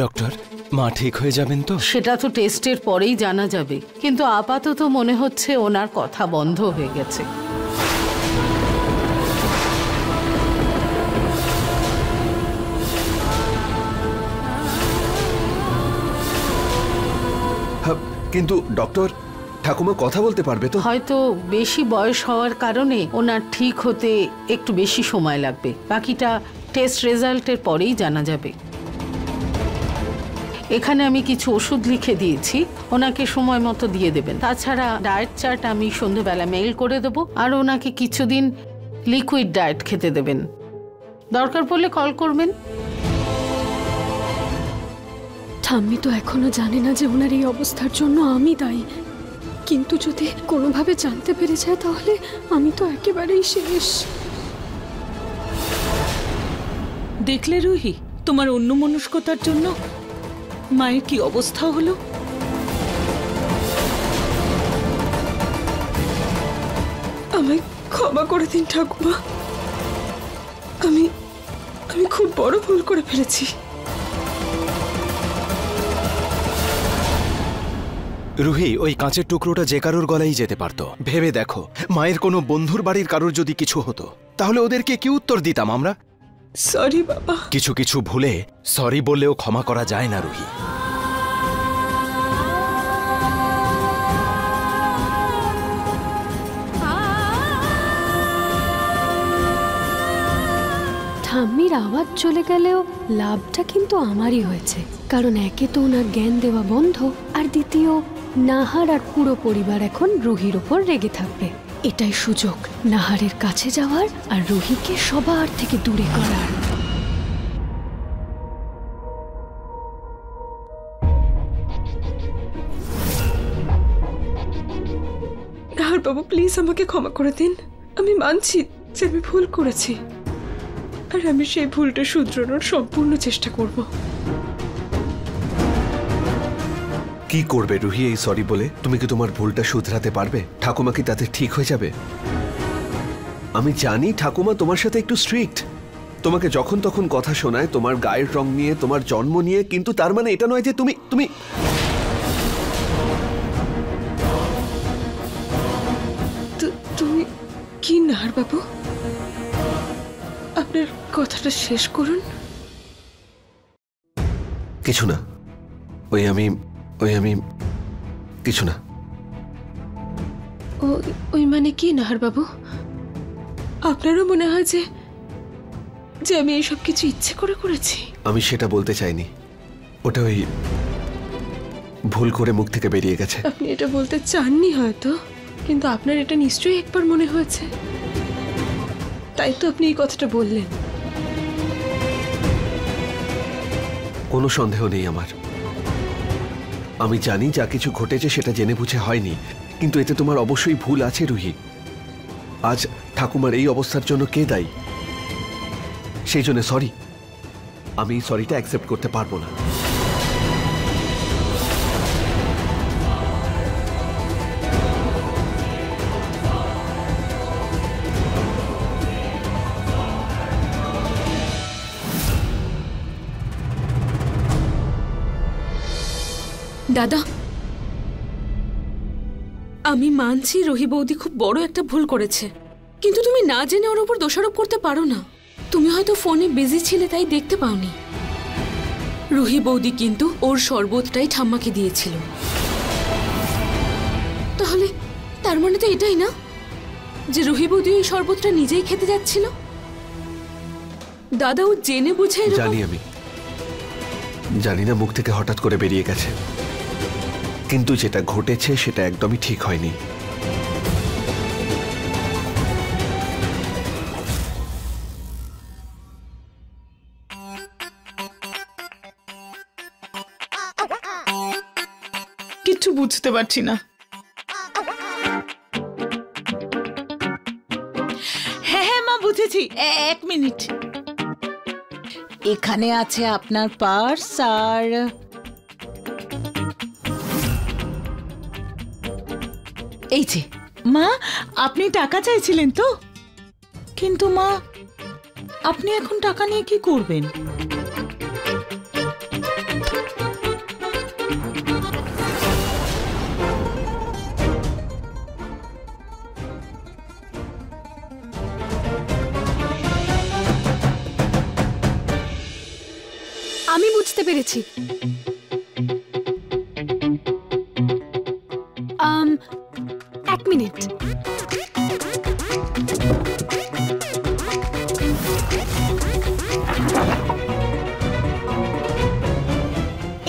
Doctor, মা ঠিক হয়ে যাবেন তো? সেটা তো টেস্টের পরেই জানা যাবে, কিন্তু আপাতত মনে হচ্ছে ওনার কথা বন্ধ হয়ে গেছে। কিন্তু ডক্টর, ঠাকুমা কথা বলতে পারবে তো? হয়তো বেশি বয়স হওয়ার কারণে ওনার ঠিক হতে একটু বেশি সময় লাগবে। বাকিটা টেস্ট রেজাল্টের পরেই জানা যাবে। এখানে আমি কিছু ওষুধ লিখে দিয়েছি, ওনাকে সময় মতো দিয়ে দেবেন। তাছাড়া ডায়েট চার্ট আমি সন্ধ্যেবেলা মেইল করে দেবো, আর ওনাকে কিছুদিন লিকুইড ডায়েট খেতে দেবেন। দরকার পড়লে কল করবেন। ঠাম্মি তো এখনো জানে না যে ওনার এই অবস্থার জন্য আমি দায়ী, কিন্তু যদি কোনোভাবে জানতে পেরে যায় তাহলে আমি তো একেবারেই শেষ। দেখলে রুহি, তোমার অন্যমনস্কতার জন্য মায়ের কি অবস্থা হলো। আমায় ক্ষমা করে দিন ঠাকুমা, আমি খুব বড় ভুল করে ফেলেছি। রুহি, ওই কাঁচের টুকরোটা যে কারোর গলায় যেতে পারতো। ভেবে দেখো, মায়ের কোনো বন্ধুর বাড়ির কারোর যদি কিছু হতো, তাহলে ওদেরকে কি উত্তর দিতাম আমরা? সরি বাবা। কিছু কিছু ভুলে সরি বললেও ক্ষমা করা যায় না রুহি। ঠাম্মির আওয়াজ চলে গেলেও লাভটা কিন্তু আমারই হয়েছে, কারণ একে তো ওনার জ্ঞান দেওয়া বন্ধ, আর দ্বিতীয় নাহার আর পুরো পরিবার এখন রুহির ওপর রেগে থাকবে। এটাই সুযোগ নাহারের কাছে যাওয়ার আর রুহিকে সবার থেকে দূরে করার। নাহার বাবু, প্লিজ আমাকে ক্ষমা করে দিন। আমি মানছি যে আমি ভুল করেছি, আর আমি সেই ভুলটা শুধরানোর সম্পূর্ণ চেষ্টা করব। কি করবে রুহি এই সরি বলে? তুমি কি তোমার ভুলটা শুধরাতে পারবে? ঠাকুমা কি তাতে ঠিক হয়ে যাবে? আমি জানি ঠাকুমা তোমার সাথে একটু স্ট্রিক্ট, তোমাকে যখন তখন কথা শোনায় তোমার গায়ের রং নিয়ে, তোমার জন্ম নিয়ে, কিন্তু তার মানে এটা নয় যে তুমি তুমি তুমি কি নাহার বাবু, আপনার কথাটা শেষ করুন। কিছু না, ওই আমি কিছু না। ওই মানে কি নাহার বাবু? আপনারও মনে হয় যে আমি এইসব কিছু ইচ্ছে করে করেছি? আমি সেটা বলতে চাইনি, ওটা ওই ভুল করে মুখ থেকে বেরিয়ে গেছে। আপনি এটা বলতে চাননি হয়তো, কিন্তু আপনার এটা নিশ্চয়ই একবার মনে হয়েছে, তাই তো আপনি এই কথাটা বললেন। কোনো সন্দেহ নেই আমার। আমি জানি যা কিছু ঘটেছে সেটা জেনে বুঝে হয়নি, কিন্তু এতে তোমার অবশ্যই ভুল আছে রুহি। আজ ঠাকুমার এই অবস্থার জন্য কে দায়ী? সেই জন্য সরি, আমি এই সরিটা অ্যাকসেপ্ট করতে পারবো না। দাদা, আমি মানছি রুহি বৌদি খুব বড় একটা ভুল করেছে, কিন্তু তুমি না জেনে ওর উপর দোষারোপ করতে পারো না। তুমি হয়তো ফোনে বিজি ছিলে তাই দেখতে পাওনি। রুহি বৌদি কিন্তু ওর শরবতটাই ঠাম্মাকে দিয়েছিল। তাহলে তার মানে তো এটাই না যে রুহি বৌদি ওই শরবতটা নিজেই খেতে যাচ্ছিল? দাদা, ও জেনে বুঝে। জানি, আমি জানি না, মুখ থেকে হঠাৎ করে বেরিয়ে গেছে, কিন্তু যেটা ঘটেছে সেটা একদমই ঠিক হয়নি। কিচ্ছু বুঝতে পারছি না। হ্যাঁ মা, বুঝেছি। এক মিনিট, এখানে আছে আপনার পার্স আর এই যে মা, আপনি টাকা চাইছিলেন তো? কিন্তু মা, আপনি এখন টাকা নিয়ে কি করবেন? আমি বুঝতে পেরেছি। এক মিনিট।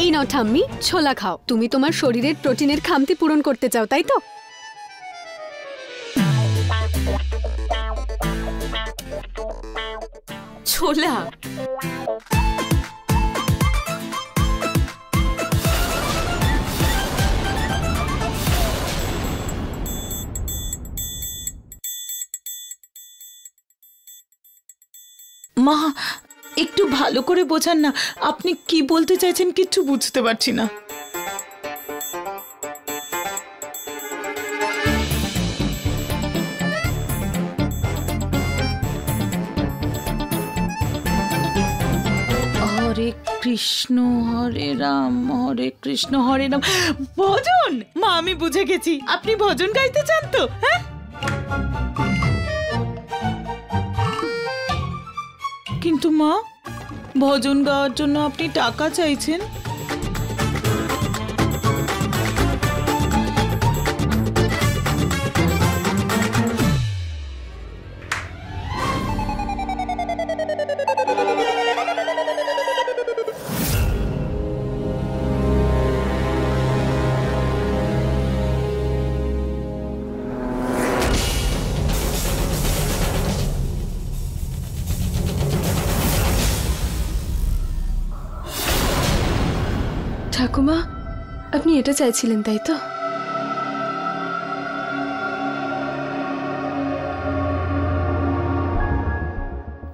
এই নাও ঠাম্মি, ছোলা খাও। তুমি তোমার শরীরের প্রোটিনের খামতি পূরণ করতে চাও, তাই তো? ছোলা? মা, একটু ভালো করে বোঝান না, আপনি কি বলতে চাইছেন কিচ্ছু বুঝতে পারছি না। হরে কৃষ্ণ হরে রাম, হরে কৃষ্ণ হরে রাম। ভজন? মা, আমি বুঝে গেছি, আপনি ভজন গাইতে চান তো? হ্যাঁ, কিন্তু মা, ভজন গাওয়ার জন্য আপনি টাকা চাইছেন? ঠাকুমা, আপনি এটা চাইছিলেন তাই তো?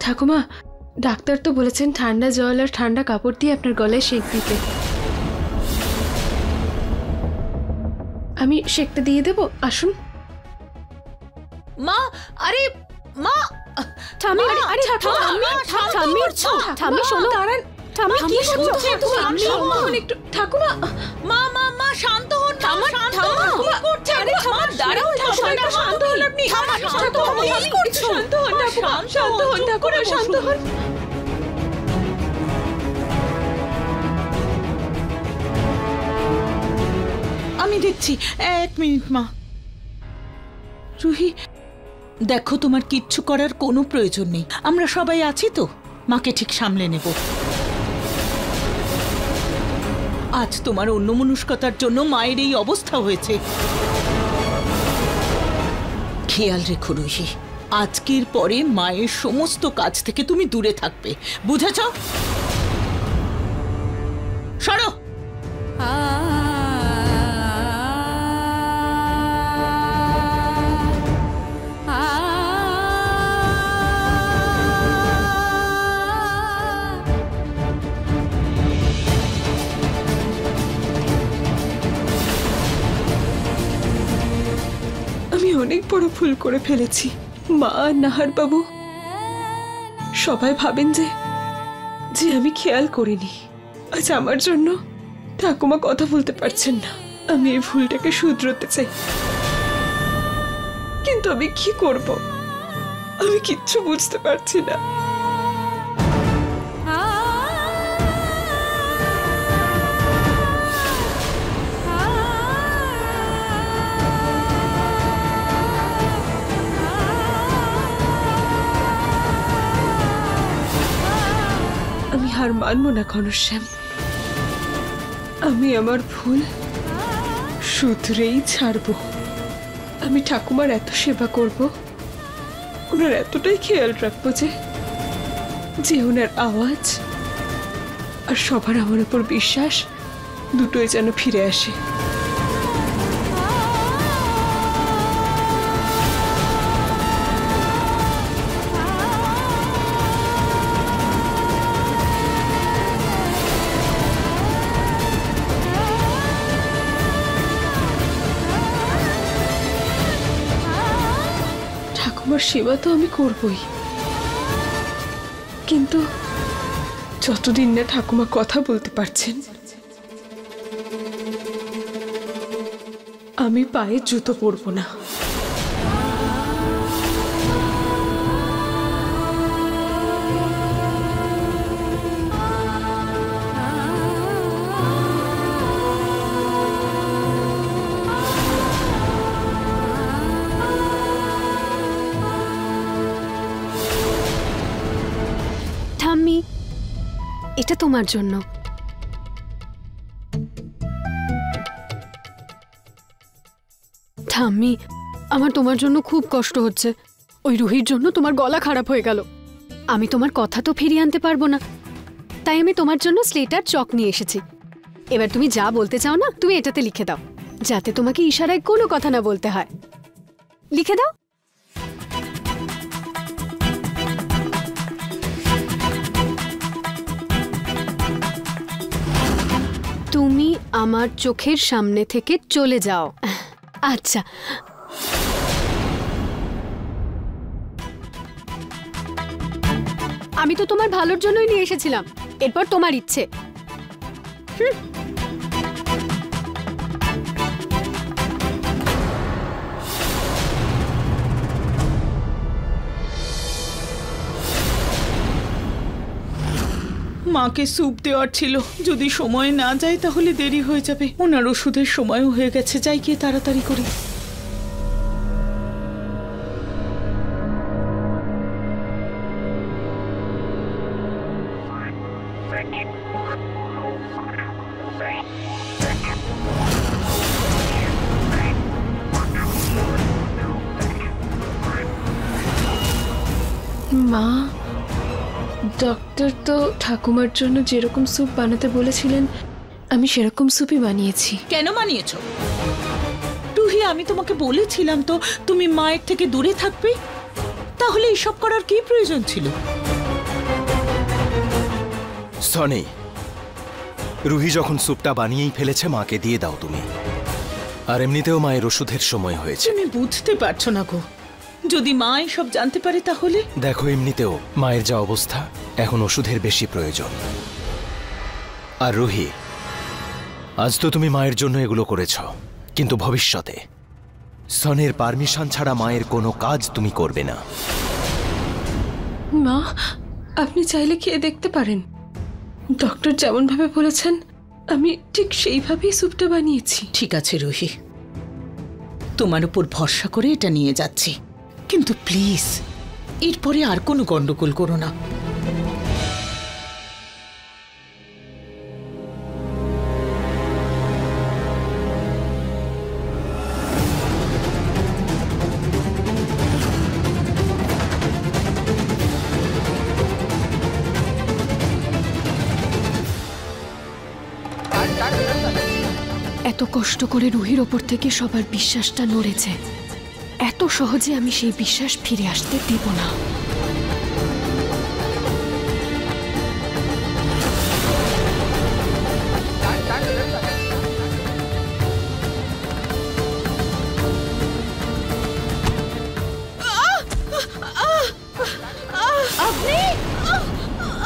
ঠাকুমা, ডাক্তার তো বলেছেন ঠান্ডা জল আর ঠান্ডা কাপড় দিয়ে আপনার গলায় সেঁক দিতে। আমি সেঁকটা দিয়ে দেবো, আসুন। মা, আরে মা, ঠাম্মি, আরে ঠাম্মি, ঠাম্মি শোনো। দাঁড়ান ঠাম্মি, কি করছো? একটু ঠাকুমা, মা মা মা, শান্ত হন, শান্ত হন। কি করছেন? আরে ঠাকুমা, দাঁড়াও, ঠাকুমা, শান্ত হন আপনি। শান্ত হন, কি করছো? শান্ত হন ঠাকুমা, শান্ত হন ঠাকুমা, শান্ত হন। আমি দেখছি, 1 মিনিট মা। রুহি, দেখো, তোমার কিচ্ছু করার কোনো প্রয়োজন নেই, আমরা সবাই আছি তো, মাকে ঠিক সামলে নেব। আজ তোমার অন্যমনস্কতার জন্য মায়ের এই অবস্থা হয়েছে। খেয়াল রেখো রুহি, আজকের পরে মায়ের সমস্ত কাজ থেকে তুমি দূরে থাকবে, বুঝেছ? সরো। আমি অনেক বড় ভুল করে ফেলেছি। মা, নাহার বাবু সবাই ভাবেন যে আমি খেয়াল করিনি। আজ আমার জন্য ঠাকুমা কথা বলতে পারছেন না। আমি এই ভুলটাকে শুধরোতে চাই, কিন্তু আমি কি করব? আমি কিচ্ছু বুঝতে পারছি না। আমি হার মানবো না ঘনশ্যাম। আমি আমার ভুল শুধরেই ছাড়বো। আমি ঠাকুমার এত সেবা করব, ওনার এতটাই খেয়াল রাখবো যে ওনার আওয়াজ আর সবার আমার উপর বিশ্বাস দুটোই যেন ফিরে আসে। ঠাকুমার সেবা তো আমি করবই, কিন্তু যতদিন না ঠাকুমা কথা বলতে পারছেন আমি পায়ে জুতো পরবো না। ঠাম্মি, এটা তোমার জন্য। ঠাম্মি, আমার তোমার জন্য খুব কষ্ট হচ্ছে। ওই রুহির জন্য তোমার গলা খারাপ হয়ে গেল। আমি তোমার কথা তো ফিরিয়ে আনতে পারবো না, তাই আমি তোমার জন্য স্লেট আর চক নিয়ে এসেছি। এবার তুমি যা বলতে চাও না তুমি এটাতে লিখে দাও, যাতে তোমাকে ইশারায় কোনো কথা না বলতে হয়। লিখে দাও। তুমি আমার চোখের সামনে থেকে চলে যাও। আচ্ছা, আমি তো তোমার ভালোর জন্যই নিয়ে এসেছিলাম, এরপর তোমার ইচ্ছে। মাকে স্যুপ দেওয়ার ছিল, যদি সময় না যায় তাহলে দেরি হয়ে যাবে। ওনার ওষুধের সময়ও হয়ে গেছে, যাই গিয়ে তাড়াতাড়ি করি। মা, ডক্টর তো ঠাকুমার জন্য যেরকম স্যুপ বানাতে বলেছিলেন আমি সেরকম স্যুপই বানিয়েছি। কেন বানিয়েছো রুহি? আমি তোমাকে বলেছিলাম তো তুমি মায়ের থেকে দূরে থাকবে, তাহলে এসব করার কি প্রয়োজন ছিল? সনি, রুহি যখন স্যুপটা বানিয়েই ফেলেছে মাকে দিয়ে দাও তুমি। আর এমনিতেও মায়ের ওষুধের সময় হয়েছে। তুমি বুঝতে পারছো না গো, যদি মা এসব জানতে পারে তাহলে। দেখো, এমনিতেও মায়ের যা অবস্থা, এখন ওষুধের বেশি প্রয়োজন। আর রুহি, আজ তো তুমি মায়ের জন্য এগুলো করেছ, কিন্তু ভবিষ্যতে সনের পারমিশন ছাড়া মায়ের কোনো কাজ তুমি করবে না। মা, আপনি চাইলে খেয়ে দেখতে পারেন। ডক্টর যেমন ভাবে বলেছেন আমি ঠিক সেইভাবেই স্যুপটা বানিয়েছি। ঠিক আছে রুহি, তোমার উপর ভরসা করে এটা নিয়ে যাচ্ছি, কিন্তু প্লিজ এরপরে আর কোনো গন্ডগোল করো না। এত কষ্ট করে রুহির ওপর থেকে সবার বিশ্বাসটা নড়েছে, এত সহজে আমি সেই বিশ্বাস ফিরে আসতে দেব না।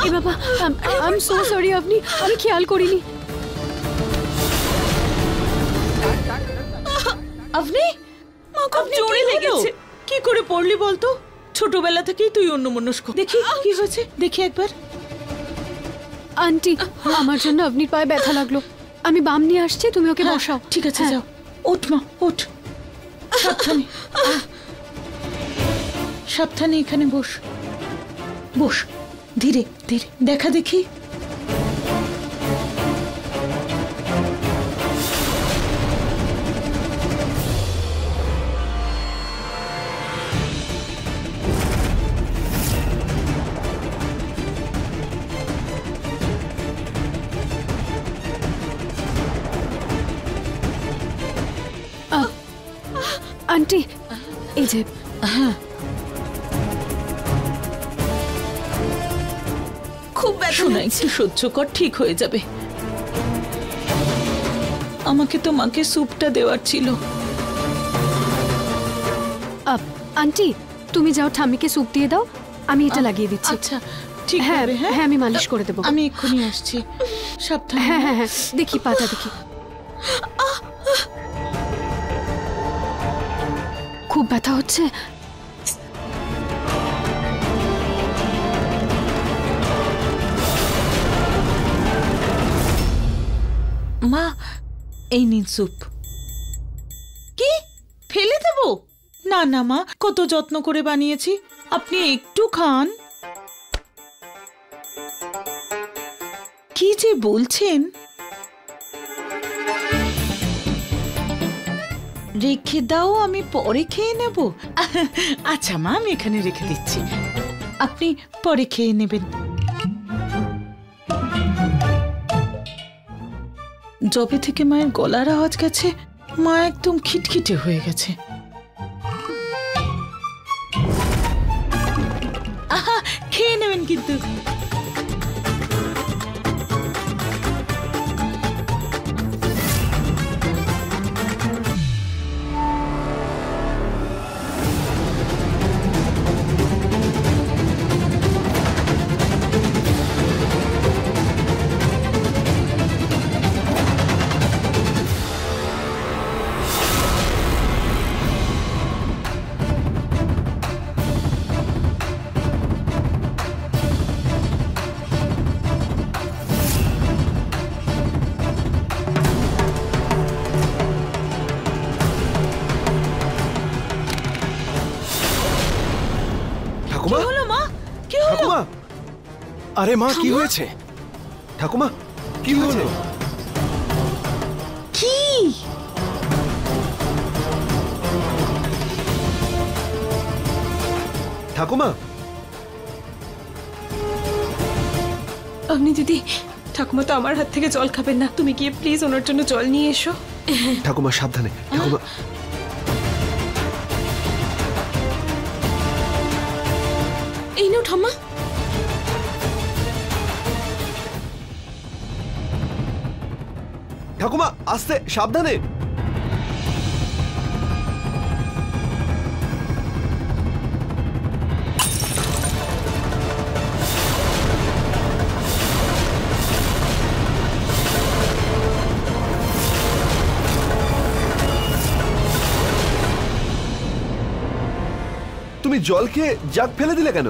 এ বাবা, আই এম সো সরি। আমি খেয়াল করিনি। আপনি খুব জোরে লেগেছে। কি করে পড়লি বলতো? ছোটবেলা থেকেই তুই অন্যমনস্ক। দেখি কি হয়েছে, দেখি একবার। আন্টি, আমার জন্য আপনির পায়ে ব্যথা লাগলো, আমি বাম নিয়ে আসছি, তুমি ওকে বসাও। ঠিক আছে, যাও। ওঠ মা, ওঠ। সাবধানে, সাবধানে এখানে বস। বস, ধীরে ধীরে। দেখা দেখি। আন্টি, এই যে। হ্যাঁ, খুব ব্যথা লাগছে। সহ্য কর, ঠিক হয়ে যাবে। আমাকে তো মাকে স্যুপটা দেওয়ার ছিল। আন্টি, তুমি যাও ঠাম্মিকে স্যুপ দিয়ে দাও, আমি এটা লাগিয়ে দিচ্ছি। আচ্ছা ঠিক হ্যাঁ হবে। হ্যাঁ আমি মালিশ করে দেবো। আমি এক্ষুনি আসছি, সাবধানে। হ্যাঁ হ্যাঁ হ্যাঁ দেখি পাটা দেখি। খুব ব্যথা হচ্ছে? মা এই নিন স্যুপ। কি ফেলে দেব? না না মা, কত যত্ন করে বানিয়েছি, আপনি একটু খান। কি যে বলছেন? রেখে দাও, আমি পরে খেয়ে নেব। আচ্ছা মা, আমি এখানে রেখে দিচ্ছি, আপনি পরে খেয়ে নেবেন। যবে থেকে মায়ের গলার আওয়াজ গেছে, মা একদম খিটখিটে হয়ে গেছে। আহা, খেয়ে নেবেন কিন্তু। ঠাকুমা, কি হলো মা? কি হলো? ঠাকুমা, আরে মা কি হয়েছে? ঠাকুমা কি হলো? কি? ঠাকুমা, আপনি দিদি, ঠাকুমা তো আমার হাত থেকে জল খাবেন না, তুমি গিয়ে প্লিজ ওনার জন্য জল নিয়ে এসো। ঠাকুমা সাবধানে। ঠাকুমা, এই নাও ঠাম্মা। ঠাকুমা আস্তে, সাবধানে। তুমি জল খেয়ে জাগ ফেলে দিলে কেন?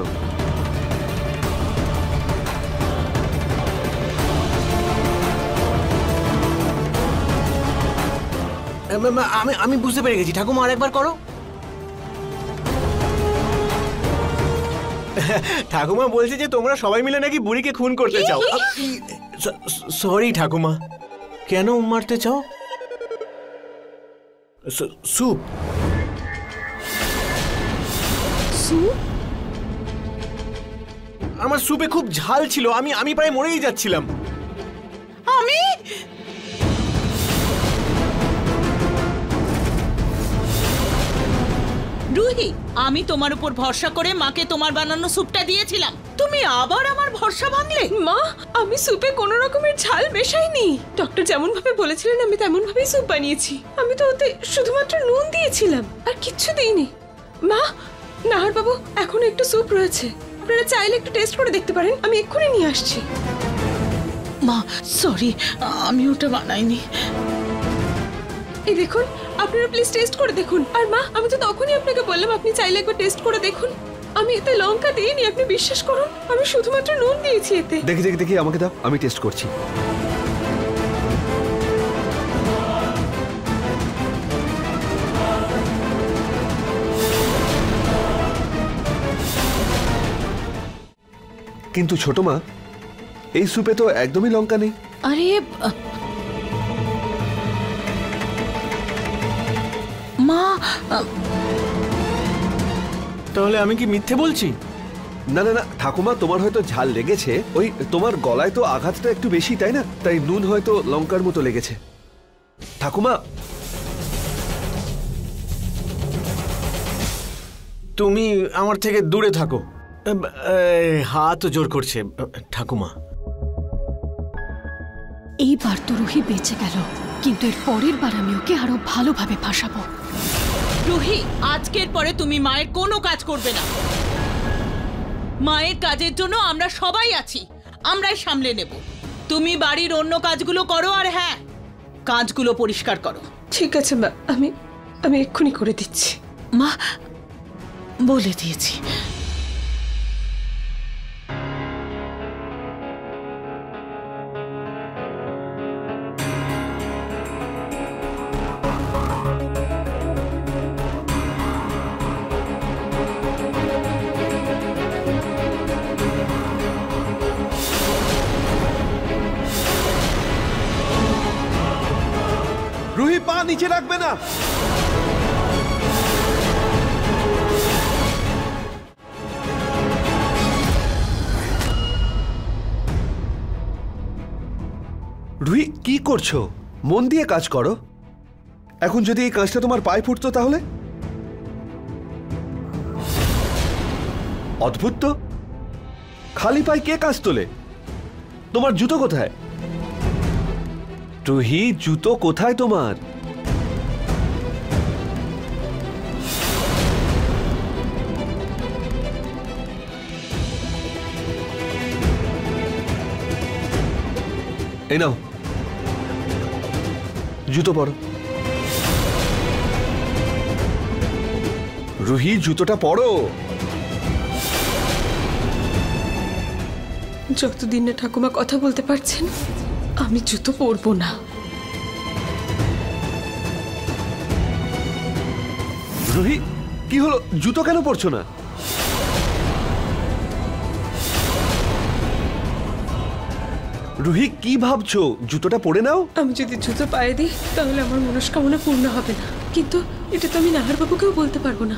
আমি আমি বুঝতে পেরে গেছি ঠাকুমা, আরেকবার করো। ঠাকুমা বলছে যে তোমরা সবাই মিলে নাকি বুড়িকে খুন করতে চাও। সরি ঠাকুমা, কেন মারতে চাও? স্যুপ। আমার স্যুপে খুব ঝাল ছিল, আমি প্রায় মরেই যাচ্ছিলাম। আমি রুহি, আমি তোমার উপর ভরসা করে মাকে তোমার বানানো স্যুপটা দিয়েছিলাম, তুমি আবার আমার ভরসা ভাঙলে। মা, আমি স্যুপে কোনো রকমের ঝাল মেশাইনি। ডক্টর যেমন ভাবে বলেছিলেন আমি তেমন ভাবেই স্যুপ বানিয়েছি। আমি তো ওতে শুধুমাত্র নুন দিয়েছিলাম, আর কিচ্ছু দিইনি। মা, নাহার বাবু এখনো একটু স্যুপ রয়েছে, আপনারা চাইলে একটু টেস্ট করে দেখতে পারেন, আমি এক্ষুনি নিয়ে আসছি। মা সরি, আমি ওটা বানাইনি। এই দেখুন, আপনারা প্লিজ টেস্ট করে দেখুন। আর মা, আমি তো তখনই আপনাকে বললাম আপনি চাইলে একবার টেস্ট করে দেখুন। আমি এতে লঙ্কা দিইনি, আপনি বিশ্বাস করুন, আমি শুধুমাত্র নুন দিয়েছি এতে। দেখি দেখি দেখি, আমাকে দাও, আমি টেস্ট করছি। কিন্তু ছোট মা, এই স্যুপে তো একদমই লঙ্কা নেই। আরে মা, তাহলে আমি কি মিথ্যে বলছি? না না না ঠাকুমা, তোমার হয়তো ঝাল লেগেছে, ওই তোমার গলায় তো আঘাতটা একটু বেশি, তাই না? তাই নুন হয়তো লঙ্কার মতো লেগেছে। ঠাকুমা, তুমি আমার থেকে দূরে থাকো। হাত জোর করছে ঠাকুমা। এইবার তো রুহি বেঁচে গেল, কিন্তু এর পরের বার আমি ওকে আরো ভালোভাবে ফাঁসাবো। রুহি, আজকের পরে তুমি মায়ের কোনো কাজ করবে না। মায়ের কাজের জন্য আমরা সবাই আছি, আমরাই সামলে নেব। তুমি বাড়ির অন্য কাজগুলো করো, আর হ্যাঁ, কাজগুলো পরিষ্কার করো। ঠিক আছে মা, আমি এক্ষুনি করে দিচ্ছি। মা, বলে দিয়েছি। রুহি, পা নিচে রাখবে না। রুহি, কি করছো? মন দিয়ে কাজ করো। এখন যদি এই কাজটা তোমার পায়ে ফুটতো তাহলে? অদ্ভুত তো, খালি পায়ে কে কাজ তোলে? তোমার জুতো কোথায়? রুহি, জুতো কোথায় তোমার? এই নাও, জুতো পরো। রুহি, জুতোটা পরো। যতদিন না ঠাকুমা কথা বলতে পারছেন, আমি জুতো পরবো না। রুহি, কি হলো? জুতো কেন পরছো না? রুহি, কি ভাবছো? জুতোটা পরে নাও। আমি যদি জুতো পায়ে দিই তাহলে আমার মনস্কামনা পূর্ণ হবে না, কিন্তু এটা তো আমি নাহার বাবুকেও বলতে পারবো না।